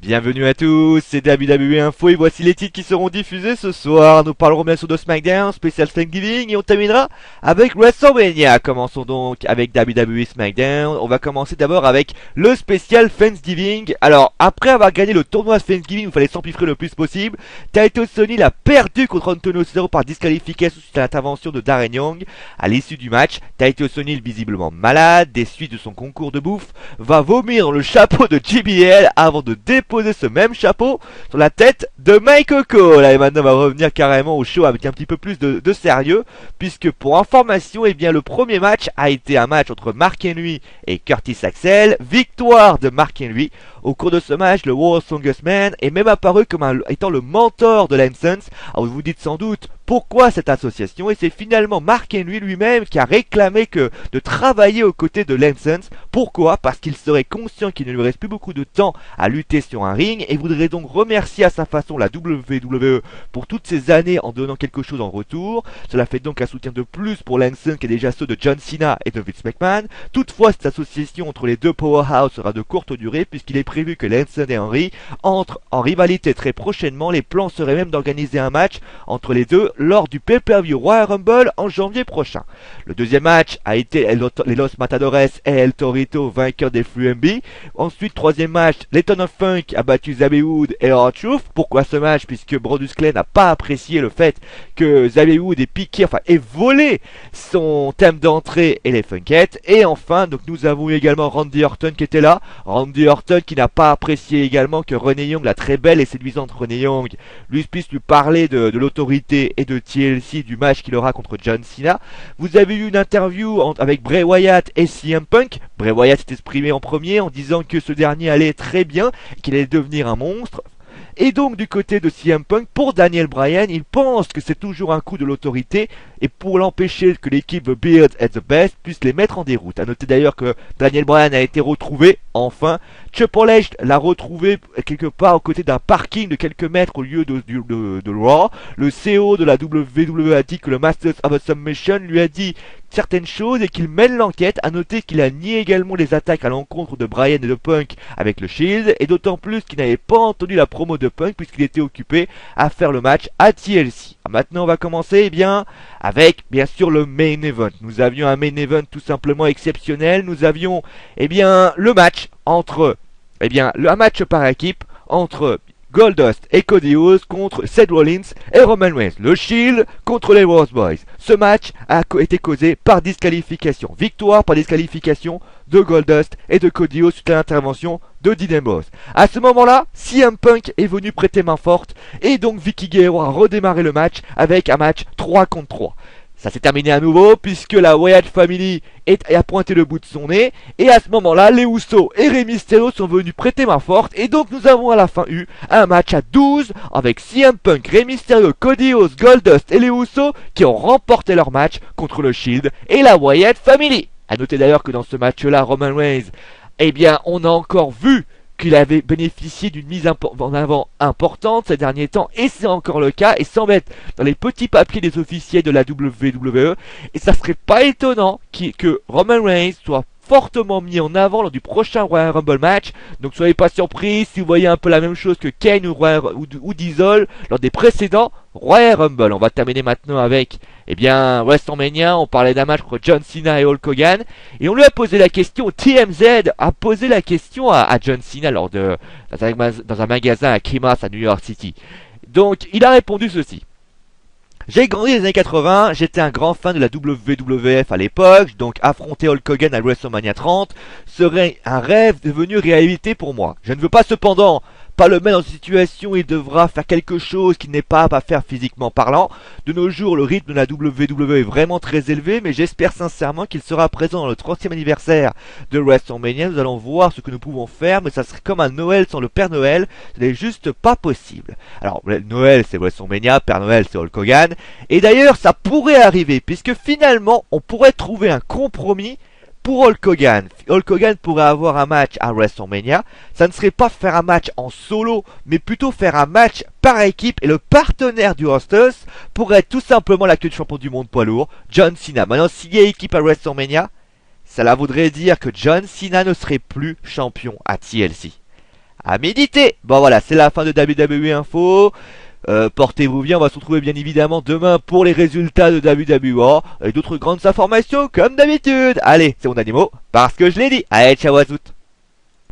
Bienvenue à tous, c'est WWE Info et voici les titres qui seront diffusés ce soir. Nous parlerons bien sûr de SmackDown, spécial Thanksgiving et on terminera avec WrestleMania. Commençons donc avec WWE SmackDown. On va commencer d'abord avec le spécial Thanksgiving. Alors, après avoir gagné le tournoi Thanksgiving, il fallait s'empiffrer le plus possible. Titus O'Neil a perdu contre Antonio Cesaro par disqualification suite à l'intervention de Darren Young. À l'issue du match, Titus O'Neil, visiblement malade des suites de son concours de bouffe, va vomir dans le chapeau de JBL avant de déposer ce même chapeau sur la tête de Michael Cole. Et maintenant on va revenir carrément au show avec un petit peu plus de sérieux, puisque pour information, eh bien le premier match a été un match entre Mark Henry et Curtis Axel. Victoire de Mark Henry. Au cours de ce match, le World's Strongest Man est même apparu comme étant le mentor de Lance. Alors vous vous dites sans doute pourquoi cette association, et c'est finalement Mark Henry lui-même qui a réclamé de travailler aux côtés de Lance. Pourquoi? Parce qu'il serait conscient qu'il ne lui reste plus beaucoup de temps à lutter sur un ring et voudrait donc remercier à sa façon la WWE pour toutes ces années en donnant quelque chose en retour. Cela fait donc un soutien de plus pour Lance qui est déjà ceux de John Cena et de Vince McMahon. Toutefois, cette association entre les deux powerhouses sera de courte durée puisqu'il est prévu que Lance et Henry entrent en rivalité très prochainement. Les plans seraient même d'organiser un match entre les deux lors du pay-per-view Royal Rumble en janvier prochain. Le deuxième match a été les Los Matadores et El Torito vainqueurs des FluMB. Ensuite, troisième match, les Ton of Funk a battu Xavier Woods et R-Truth. Pourquoi ce match? Puisque Brodus Clay n'a pas apprécié le fait que Xavier Woods ait volé son thème d'entrée et les Funkettes. Et enfin, donc nous avons eu également Randy Orton qui était là. Randy Orton qui n'a pas apprécié également que Renee Young, la très belle et séduisante Renee Young, puisse lui parler de l'autorité et de TLC du match qu'il aura contre John Cena. Vous avez eu une interview avec Bray Wyatt et CM Punk. Bray Wyatt s'est exprimé en premier en disant que ce dernier allait très bien et qu'il allait devenir un monstre. Et donc du côté de CM Punk, pour Daniel Bryan, il pense que c'est toujours un coup de l'autorité et pour l'empêcher que l'équipe The Beard at the Best puisse les mettre en déroute. A noter d'ailleurs que Daniel Bryan a été retrouvé, enfin. Triple H l'a retrouvé quelque part aux côtés d'un parking de quelques mètres au lieu de Raw. Le CEO de la WWE a dit que le Masters of the Submission lui a dit certaines choses et qu'il mène l'enquête. A noter qu'il a nié également les attaques à l'encontre de Bryan et de Punk avec le Shield, et d'autant plus qu'il n'avait pas entendu la promo de Punk puisqu'il était occupé à faire le match à TLC. Maintenant on va commencer avec bien sûr le main event. Nous avions un main event tout simplement exceptionnel. Nous avions le match entre un match par équipe entre Goldust et Cody Rhodes contre Seth Rollins et Roman Reigns. Le Shield contre les Rose Boys. Ce match a été causé par disqualification. Victoire par disqualification de Goldust et de Cody Rhodes suite à l'intervention de Dean Ambrose. À ce moment-là, CM Punk est venu prêter main forte et donc Vickie Guerrero a redémarré le match avec un match 3 contre 3. Ça s'est terminé à nouveau puisque la Wyatt Family a pointé le bout de son nez. Et à ce moment-là, les Usos et Rey Mysterio sont venus prêter main forte. Et donc nous avons à la fin eu un match à 12 avec CM Punk, Rey Mysterio, Cody Rhodes, Goldust et les Usos qui ont remporté leur match contre le Shield et la Wyatt Family. A noter d'ailleurs que dans ce match-là, Roman Reigns, on a encore vu qu'il avait bénéficié d'une mise en avant importante ces derniers temps, et c'est encore le cas, et sans mettre dans les petits papiers des officiels de la WWE, et ça serait pas étonnant que Roman Reigns soit fortement mis en avant lors du prochain Royal Rumble match. Donc soyez pas surpris si vous voyez un peu la même chose que Kane ou Diesel lors des précédents Royal Rumble. On va terminer maintenant avec WrestleMania. On parlait d'un match entre John Cena et Hulk Hogan, et on lui a posé la question, TMZ a posé la question à John Cena dans un magasin à Kimas à New York City. Donc il a répondu ceci: j'ai grandi dans les années 80, j'étais un grand fan de la WWF à l'époque, donc affronter Hulk Hogan à WrestleMania 30 serait un rêve devenu réalité pour moi. Je ne veux pas cependant pas le mettre dans une situation où il devra faire quelque chose qu'il n'est pas à faire physiquement parlant. De nos jours, le rythme de la WWE est vraiment très élevé, mais j'espère sincèrement qu'il sera présent dans le 30e anniversaire de WrestleMania. Nous allons voir ce que nous pouvons faire, mais ça serait comme un Noël sans le Père Noël, ce n'est juste pas possible. Alors, Noël c'est WrestleMania, Père Noël c'est Hulk Hogan, et d'ailleurs ça pourrait arriver, puisque finalement on pourrait trouver un compromis pour Hulk Hogan. Hulk Hogan pourrait avoir un match à WrestleMania. Ça ne serait pas faire un match en solo, mais plutôt faire un match par équipe. Et le partenaire du Hostess pourrait être tout simplement l'actuel champion du monde poids lourd, John Cena. Maintenant, s'il y a équipe à WrestleMania, cela voudrait dire que John Cena ne serait plus champion à TLC. à méditer. Bon voilà, c'est la fin de WWE Info. Portez-vous bien, on va se retrouver bien évidemment demain pour les résultats de WWE et d'autres grandes informations comme d'habitude. Allez, c'est mon animaux, parce que je l'ai dit. Allez, ciao à toutes.